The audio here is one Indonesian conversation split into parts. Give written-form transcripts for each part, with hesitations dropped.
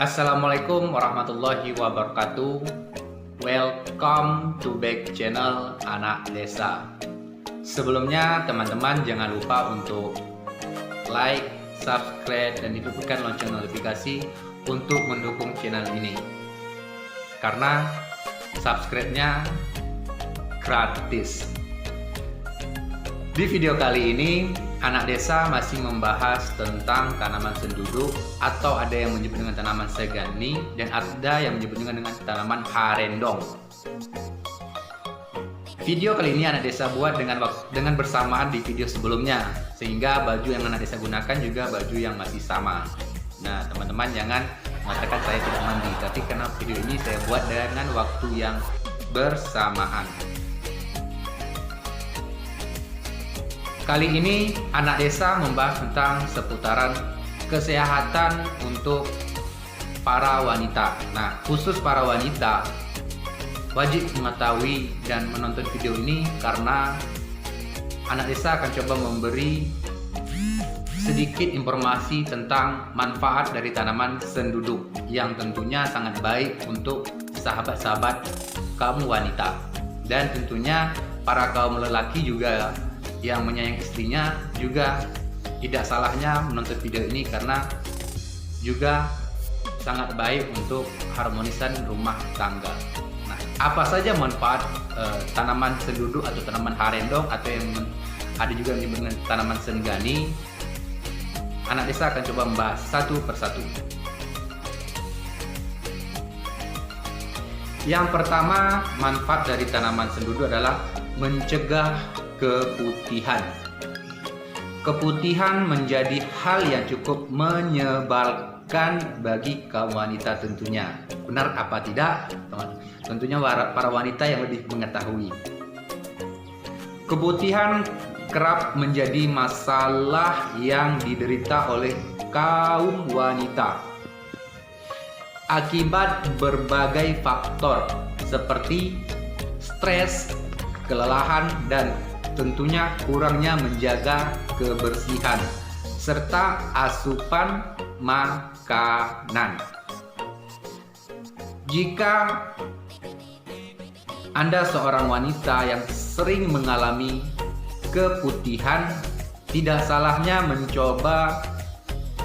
Assalamualaikum warahmatullahi wabarakatuh. Welcome to back channel Anak Desa. Sebelumnya teman-teman jangan lupa untuk like, subscribe, dan hidupkan lonceng notifikasi untuk mendukung channel ini. Karena subscribe-nya gratis. Di video kali ini Anak Desa masih membahas tentang tanaman senduduk, atau ada yang menyebut dengan tanaman segani, dan ada yang menyebut dengan tanaman harendong. Video kali ini Anak Desa buat dengan bersamaan di video sebelumnya, sehingga baju yang Anak Desa gunakan juga baju yang masih sama. Nah, teman-teman jangan mengatakan saya tidak mandi, tapi karena video ini saya buat dengan waktu yang bersamaan. Kali ini Anak Desa membahas tentang seputaran kesehatan untuk para wanita. Nah, khusus para wanita wajib mengetahui dan menonton video ini karena Anak Desa akan coba memberi sedikit informasi tentang manfaat dari tanaman senduduk yang tentunya sangat baik untuk sahabat-sahabat kaum wanita, dan tentunya para kaum lelaki juga yang menyayangi istrinya juga tidak salahnya menonton video ini karena juga sangat baik untuk harmonisan rumah tangga. Nah, apa saja manfaat tanaman senduduk atau tanaman harendong, atau yang ada juga yang disebut dengan tanaman senggani? Anak Desa akan coba membahas satu persatu. Yang pertama, manfaat dari tanaman senduduk adalah mencegah keputihan. Keputihan menjadi hal yang cukup menyebalkan bagi kaum wanita tentunya. Benar apa tidak? Tentunya para wanita yang lebih mengetahui. Keputihan kerap menjadi masalah yang diderita oleh kaum wanita akibat berbagai faktor seperti stres, kelelahan, dan tentunya kurangnya menjaga kebersihan serta asupan makanan. Jika Anda seorang wanita yang sering mengalami keputihan, tidak salahnya mencoba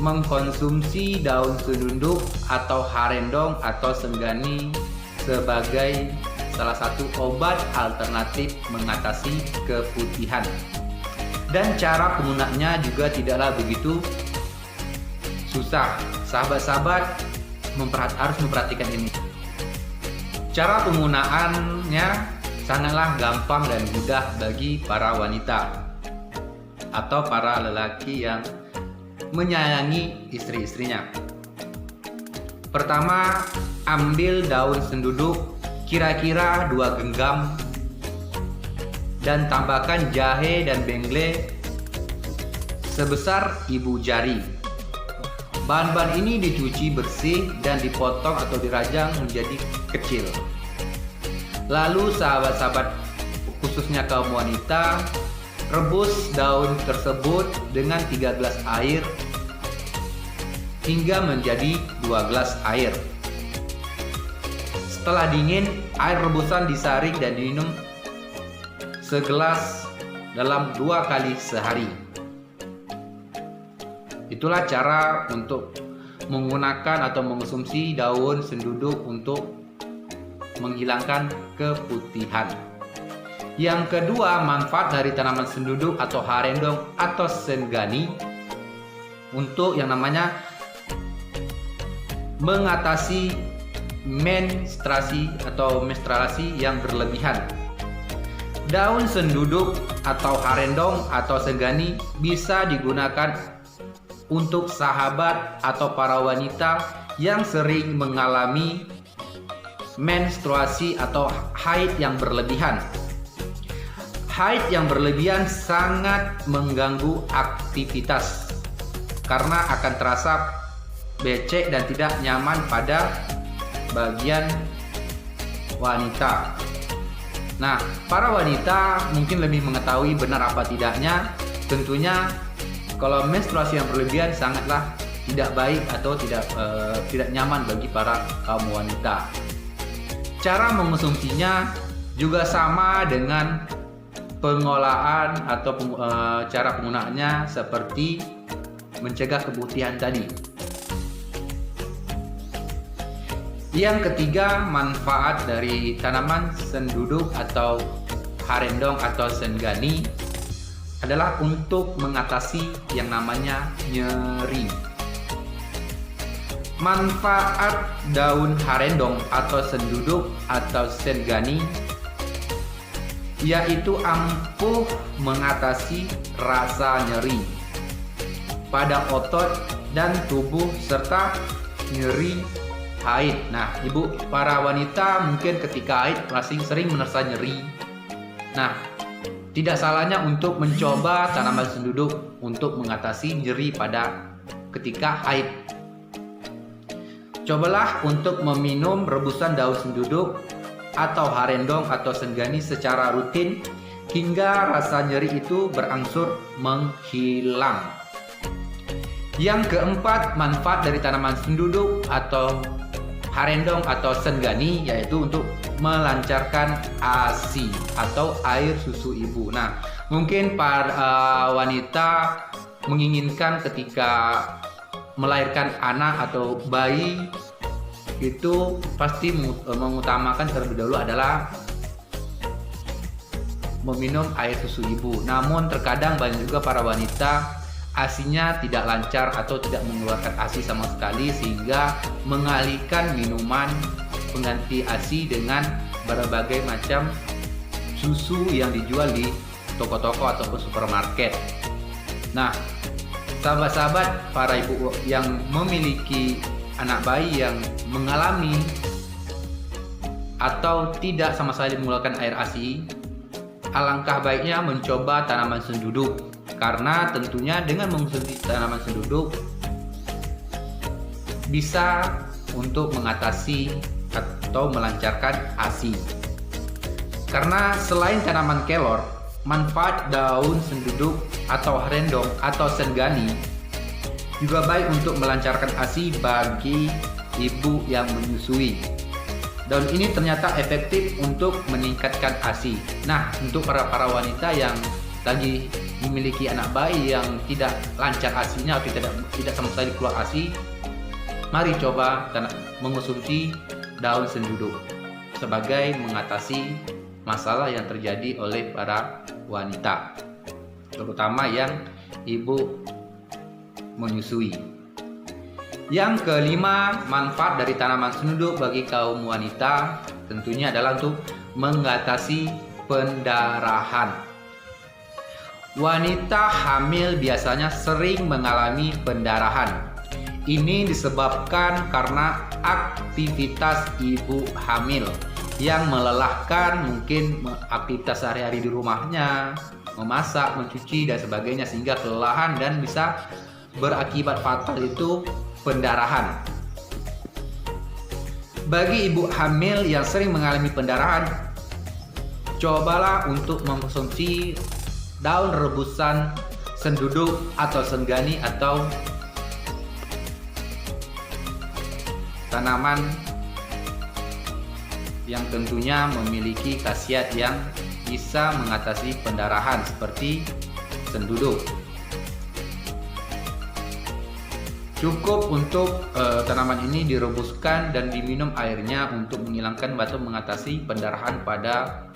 mengkonsumsi daun senduduk atau harendong atau senggani sebagai salah satu obat alternatif mengatasi keputihan. Dan cara penggunaannya juga tidaklah begitu susah. Sahabat-sahabat harus memperhatikan ini. Cara penggunaannya sangatlah gampang dan mudah bagi para wanita atau para lelaki yang menyayangi istri-istrinya. Pertama, ambil daun senduduk kira-kira 2 genggam dan tambahkan jahe dan bengle sebesar ibu jari. Bahan-bahan ini dicuci bersih dan dipotong atau dirajang menjadi kecil. Lalu sahabat-sahabat khususnya kaum wanita, rebus daun tersebut dengan 3 gelas air hingga menjadi 2 gelas air. Setelah dingin, air rebusan disaring dan diminum segelas dalam 2 kali sehari. Itulah cara untuk menggunakan atau mengonsumsi daun senduduk untuk menghilangkan keputihan. Yang kedua, manfaat dari tanaman senduduk atau harendong atau senggani untuk yang namanya mengatasi menstruasi atau menstruasi yang berlebihan. Daun senduduk atau harendong atau senggani bisa digunakan untuk sahabat atau para wanita yang sering mengalami menstruasi atau haid yang berlebihan. Haid yang berlebihan sangat mengganggu aktivitas karena akan terasa becek dan tidak nyaman pada bagian wanita. Nah, para wanita mungkin lebih mengetahui benar apa tidaknya. Tentunya kalau menstruasi yang berlebihan sangatlah tidak baik atau tidak nyaman bagi para kaum wanita. Cara mengonsumsinya juga sama dengan pengolahan atau cara penggunaannya seperti mencegah keputihan tadi. Yang ketiga, manfaat dari tanaman senduduk atau harendong atau senggani adalah untuk mengatasi yang namanya nyeri. Manfaat daun harendong atau senduduk atau senggani yaitu ampuh mengatasi rasa nyeri pada otot dan tubuh serta nyeri haid. Nah, ibu para wanita mungkin ketika haid masih sering merasa nyeri. Nah, tidak salahnya untuk mencoba tanaman senduduk untuk mengatasi nyeri pada ketika haid. Cobalah untuk meminum rebusan daun senduduk atau harendong atau senggani secara rutin hingga rasa nyeri itu berangsur menghilang. Yang keempat, manfaat dari tanaman senduduk atau harendong atau senggani yaitu untuk melancarkan ASI atau air susu ibu. Nah, mungkin para wanita menginginkan ketika melahirkan anak atau bayi itu pasti mengutamakan terlebih dahulu adalah meminum air susu ibu. Namun terkadang banyak juga para wanita ASI-nya tidak lancar atau tidak mengeluarkan ASI sama sekali sehingga mengalihkan minuman pengganti ASI dengan berbagai macam susu yang dijual di toko-toko ataupun supermarket. Nah, sahabat-sahabat para ibu yang memiliki anak bayi yang mengalami atau tidak sama sekali mengeluarkan air ASI, alangkah baiknya mencoba tanaman senduduk karena tentunya dengan mengonsumsi tanaman senduduk bisa untuk mengatasi atau melancarkan ASI. Karena selain tanaman kelor, manfaat daun senduduk atau harendong atau senggani juga baik untuk melancarkan ASI bagi ibu yang menyusui. Daun ini ternyata efektif untuk meningkatkan ASI. Nah, untuk para wanita yang lagi memiliki anak bayi yang tidak lancar ASI-nya atau tidak sama sekali keluar ASI, mari coba mengonsumsi daun senduduk sebagai mengatasi masalah yang terjadi oleh para wanita, terutama yang ibu menyusui. Yang kelima, manfaat dari tanaman senduduk bagi kaum wanita tentunya adalah untuk mengatasi pendarahan. Wanita hamil biasanya sering mengalami pendarahan. Ini disebabkan karena aktivitas ibu hamil yang melelahkan, mungkin aktivitas sehari-hari di rumahnya, memasak, mencuci, dan sebagainya, sehingga kelelahan dan bisa berakibat fatal itu pendarahan. Bagi ibu hamil yang sering mengalami pendarahan, cobalah untuk mengkonsumsi daun rebusan senduduk atau senggani atau tanaman yang tentunya memiliki khasiat yang bisa mengatasi pendarahan seperti senduduk. Cukup untuk tanaman ini direbuskan dan diminum airnya untuk menghilangkan atau mengatasi pendarahan pada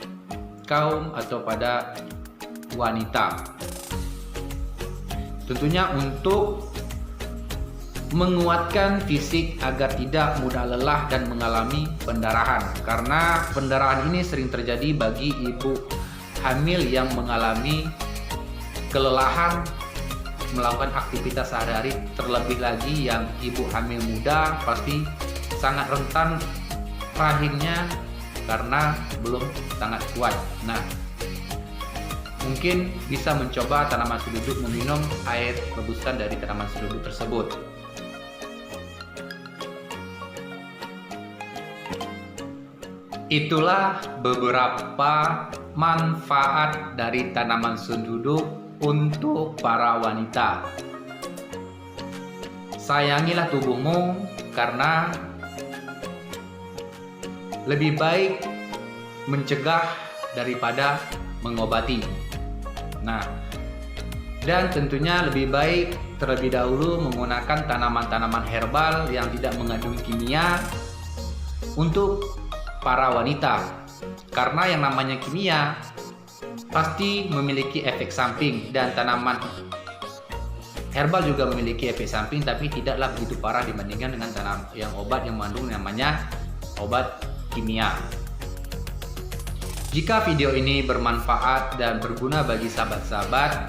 kaum atau pada wanita. Tentunya untuk menguatkan fisik agar tidak mudah lelah dan mengalami pendarahan, karena pendarahan ini sering terjadi bagi ibu hamil yang mengalami kelelahan melakukan aktivitas sehari-hari, terlebih lagi yang ibu hamil muda pasti sangat rentan rahimnya karena belum sangat kuat. Nah, mungkin bisa mencoba tanaman senduduk, meminum air rebusan dari tanaman senduduk tersebut. Itulah beberapa manfaat dari tanaman senduduk untuk para wanita. sayangilah tubuhmu karena lebih baik mencegah daripada mengobati. Nah, dan tentunya lebih baik terlebih dahulu menggunakan tanaman-tanaman herbal yang tidak mengandung kimia untuk para wanita. Karena yang namanya kimia pasti memiliki efek samping, dan tanaman herbal juga memiliki efek samping, tapi tidaklah begitu parah dibandingkan dengan obat yang mengandung namanya obat kimia. Jika video ini bermanfaat dan berguna bagi sahabat-sahabat,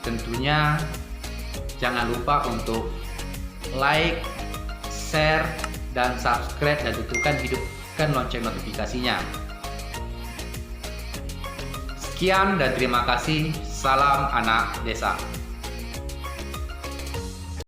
tentunya jangan lupa untuk like, share, dan subscribe, dan tentukan hidupkan lonceng notifikasinya. Sekian dan terima kasih. Salam anak desa.